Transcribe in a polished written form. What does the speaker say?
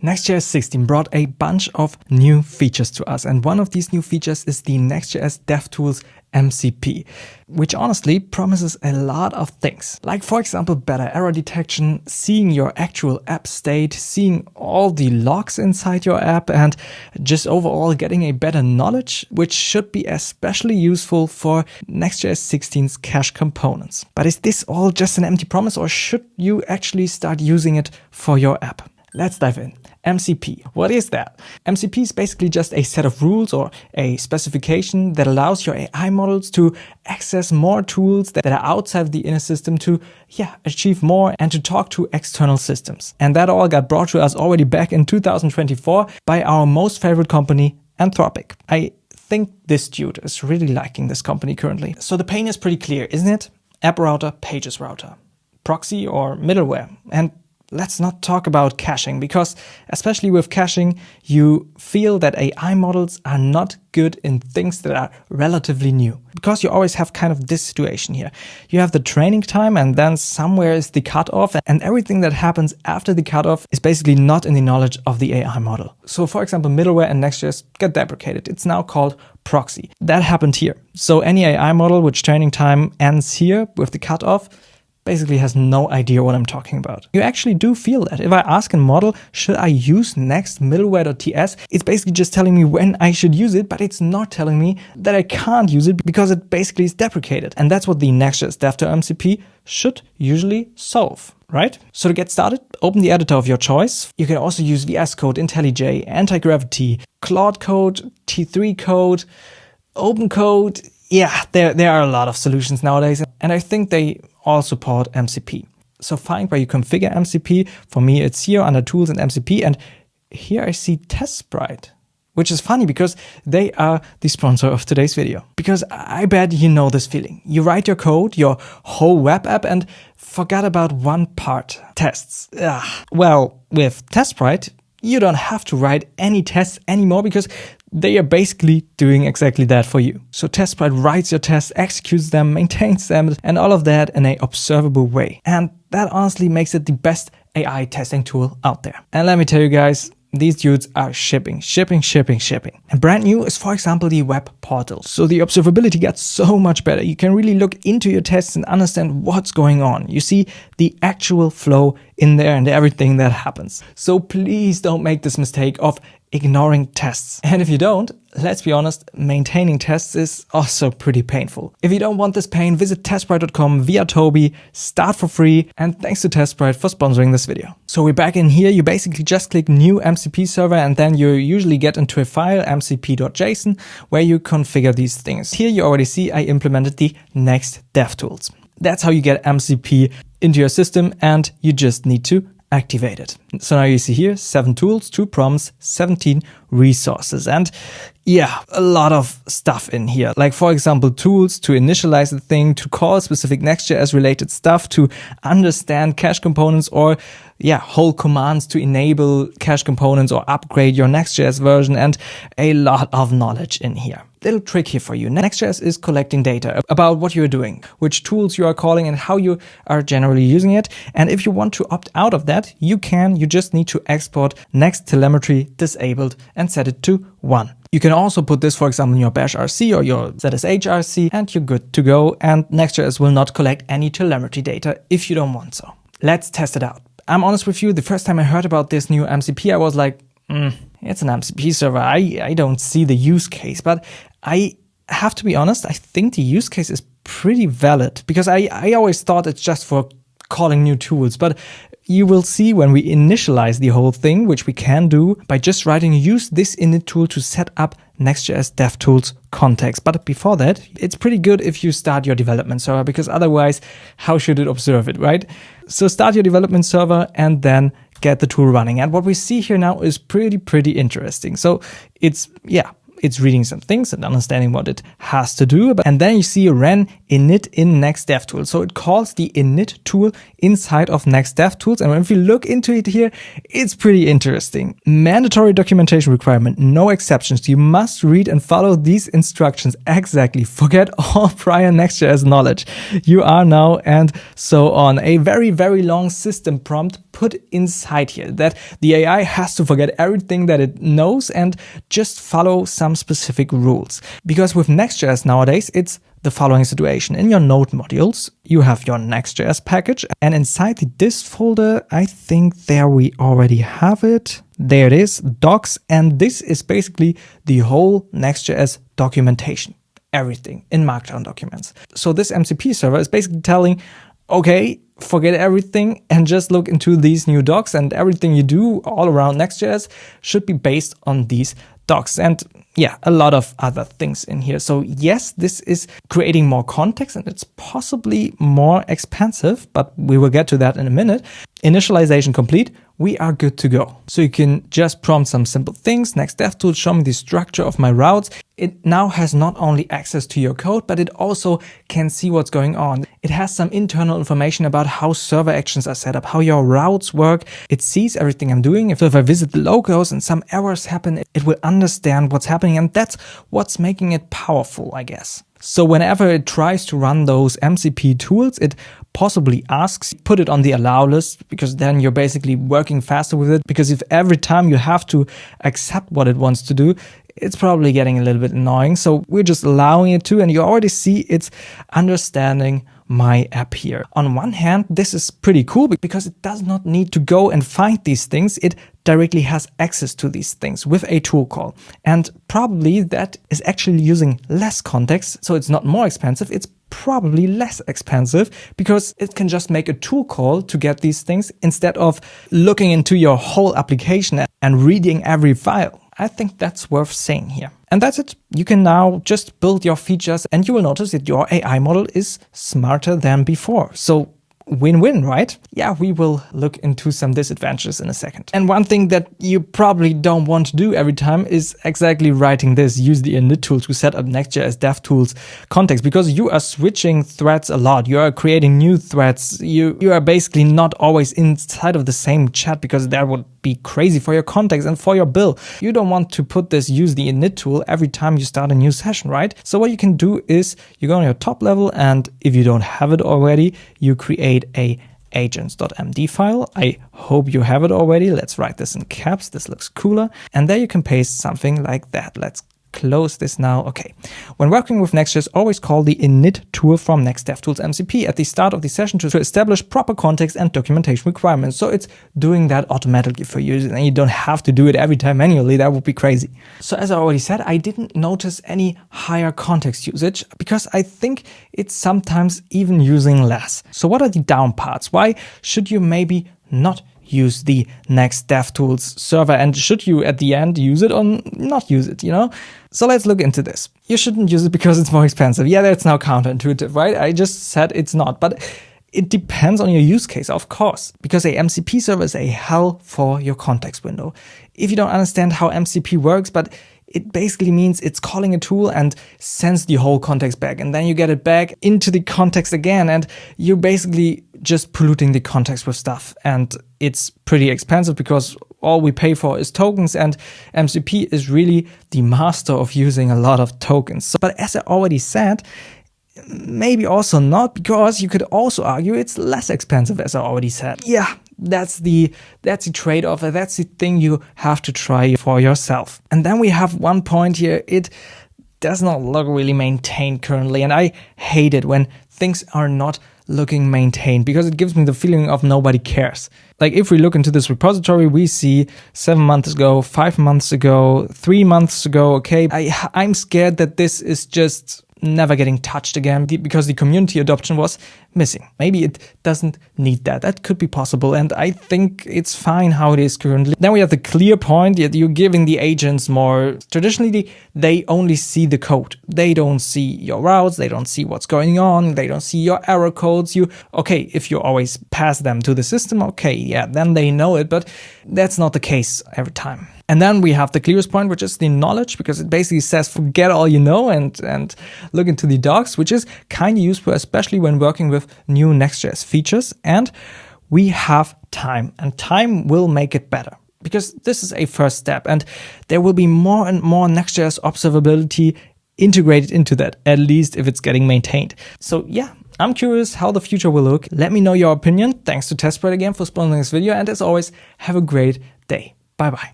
Next.js 16 brought a bunch of new features to us, and one of these new features is the Next.js DevTools MCP, which honestly promises a lot of things. Like, for example, better error detection, seeing your actual app state, seeing all the logs inside your app, and just overall getting a better knowledge, which should be especially useful for Next.js 16's cache components. But is this all just an empty promise, or should you actually start using it for your app? Let's dive in. MCP. What is that? MCP is basically just a set of rules or a specification that allows your AI models to access more tools that are outside the inner system to achieve more and to talk to external systems. And that all got brought to us already back in 2024 by our most favorite company, Anthropic. I think this dude is really liking this company currently. So the pain is pretty clear, isn't it? App router, pages router, proxy or middleware. And let's not talk about caching, because especially with caching, you feel that AI models are not good in things that are relatively new. Because you always have kind of this situation here. You have the training time, and then somewhere is the cutoff, and everything that happens after the cutoff is basically not in the knowledge of the AI model. So for example, middleware and Next.js get deprecated. It's now called proxy. That happened here. So any AI model which training time ends here with the cutoff basically has no idea what I'm talking about. You actually do feel that. If I ask a model, should I use next middleware.ts, it's basically just telling me when I should use it, but it's not telling me that I can't use it because it basically is deprecated. And that's what the Next.js DevTools MCP should usually solve, right? So to get started, open the editor of your choice. You can also use VS Code, IntelliJ, Anti-Gravity, Claude Code, T3 Code, Open Code. Yeah, there are a lot of solutions nowadays, and I think they all support MCP. So find where you configure MCP. For me, it's here under Tools and MCP, and here I see TestSprite, which is funny because they are the sponsor of today's video. Because I bet you know this feeling. You write your code, your whole web app, and forgot about one part, tests. Well, with TestSprite, you don't have to write any tests anymore because they are basically doing exactly that for you. So TestSprite writes your tests, executes them, maintains them, and all of that in an observable way. And that honestly makes it the best AI testing tool out there. And let me tell you guys, these dudes are shipping. And brand new is, for example, the web portal. So the observability gets so much better. You can really look into your tests and understand what's going on. You see the actual flow in there and everything that happens. So please don't make this mistake of ignoring tests. And if you don't, let's be honest, maintaining tests is also pretty painful. If you don't want this pain, visit testsprite.com via Toby, start for free, and thanks to TestSprite for sponsoring this video. So we're back in here. You basically just click new MCP server, and then you usually get into a file, mcp.json, where you configure these things. Here you already see I implemented the Next DevTools. That's how you get MCP into your system, and you just need to activate it. So now you see here 7 tools, 2 prompts, 17 resources, and a lot of stuff in here. Like, for example, tools to initialize the thing, to call specific Next.js related stuff, to understand cache components, or whole commands to enable cache components or upgrade your Next.js version, and a lot of knowledge in here. Little trick here for you. Next.js is collecting data about what you're doing, which tools you are calling, and how you are generally using it. And if you want to opt out of that, you can. You just need to export Next telemetry disabled and set it to 1. You can also put this, for example, in your bash RC or your ZSH RC, and you're good to go. And Next.js will not collect any telemetry data if you don't want so. Let's test it out. I'm honest with you, the first time I heard about this new MCP, I was like, it's an MCP server. I don't see the use case, but I have to be honest, I think the use case is pretty valid, because I always thought it's just for calling new tools, but you will see when we initialize the whole thing, which we can do by just writing use this init tool to set up Next.js DevTools context. But before that, it's pretty good if you start your development server, because otherwise, how should it observe it, right? So start your development server and then get the tool running. And what we see here now is pretty interesting. So it's, it's reading some things and understanding what it has to do. And then you see ran init in Next DevTools. So it calls the init tool inside of Next DevTools. And if you look into it here, it's pretty interesting. Mandatory documentation requirement, no exceptions. You must read and follow these instructions exactly. Forget all prior Next.js knowledge. You are now, and so on. A very, very long system prompt put inside here that the AI has to forget everything that it knows and just follow some specific rules. Because with Next.js nowadays, it's the following situation. In your node modules, you have your Next.js package, and inside the dist folder, I think there we already have it. There it is, docs, and this is basically the whole Next.js documentation. Everything in Markdown documents. So this MCP server is basically telling, okay, forget everything and just look into these new docs, and everything you do all around Next.js should be based on these docs. And yeah, a lot of other things in here. So yes, this is creating more context and it's possibly more expensive, but we will get to that in a minute. Initialization complete. We are good to go. So you can just prompt some simple things. Next DevTools, show me the structure of my routes. It now has not only access to your code, but it also can see what's going on. It has some internal information about how server actions are set up, how your routes work. It sees everything I'm doing. If I visit the locals and some errors happen, it will understand what's happening. And that's what's making it powerful, I guess. So whenever it tries to run those MCP tools, it possibly asks, put it on the allow list, because then you're basically working faster with it. Because if every time you have to accept what it wants to do, it's probably getting a little bit annoying. So we're just allowing it to, and you already see it's understanding my app here. On one hand, this is pretty cool because it does not need to go and find these things. It directly has access to these things with a tool call. And probably that is actually using less context. So it's not more expensive. It's probably less expensive because it can just make a tool call to get these things instead of looking into your whole application and reading every file. I think that's worth saying here. And that's it. You can now just build your features and you will notice that your AI model is smarter than before. So win-win, right? Yeah, we will look into some disadvantages in a second. And one thing that you probably don't want to do every time is exactly writing this. Use the init tool to set up Next.js DevTools context, because you are switching threads a lot. You are creating new threads. You are basically not always inside of the same chat, because that would be crazy for your context and for your bill. You don't want to put this use the init tool every time you start a new session, right? So what you can do is you go on your top level, and if you don't have it already, you create a agents.md file. I hope you have it already. Let's write this in caps. This looks cooler. And there you can paste something like that. Let's close this now. Okay. When working with Next.js, always call the init tool from Next DevTools MCP at the start of the session to establish proper context and documentation requirements. So it's doing that automatically for you, and you don't have to do it every time manually. That would be crazy. So as I already said, I didn't notice any higher context usage because I think it's sometimes even using less. So what are the down parts? Why should you maybe not use the Next DevTools server, and should you at the end use it or not use it, you know? So let's look into this. You shouldn't use it because it's more expensive. Yeah, that's now counterintuitive, right? I just said it's not, but it depends on your use case, of course, because a MCP server is a hell for your context window. If you don't understand how MCP works, but it basically means it's calling a tool and sends the whole context back, and then you get it back into the context again, and you're basically just polluting the context with stuff. And it's pretty expensive because all we pay for is tokens, and MCP is really the master of using a lot of tokens. So, but as I already said, maybe also not, because you could also argue it's less expensive, as I already said. Yeah, that's the trade-off. That's the thing you have to try for yourself. And then we have one point here. It does not look really maintained currently, and I hate it when things are not looking maintained, because it gives me the feeling of nobody cares. Like if we look into this repository, we see 7 months ago, 5 months ago, 3 months ago. Okay, I'm scared that this is just never getting touched again because the community adoption was missing. Maybe it doesn't need that. That could be possible, and I think it's fine how it is currently. Then we have the clear point that you're giving the agents more. Traditionally, they only see the code. They don't see your routes. They don't see what's going on. They don't see your error codes. Okay, if you always pass them to the system, okay, yeah, then they know it, but that's not the case every time. And then we have the clearest point, which is the knowledge, because it basically says forget all you know and look into the docs, which is kind of useful, especially when working with new Next.js features. And we have time, and time will make it better, because this is a first step and there will be more and more Next.js observability integrated into that, at least if it's getting maintained. So yeah, I'm curious how the future will look. Let me know your opinion. Thanks to TestSpread again for sponsoring this video. And as always, have a great day. Bye bye.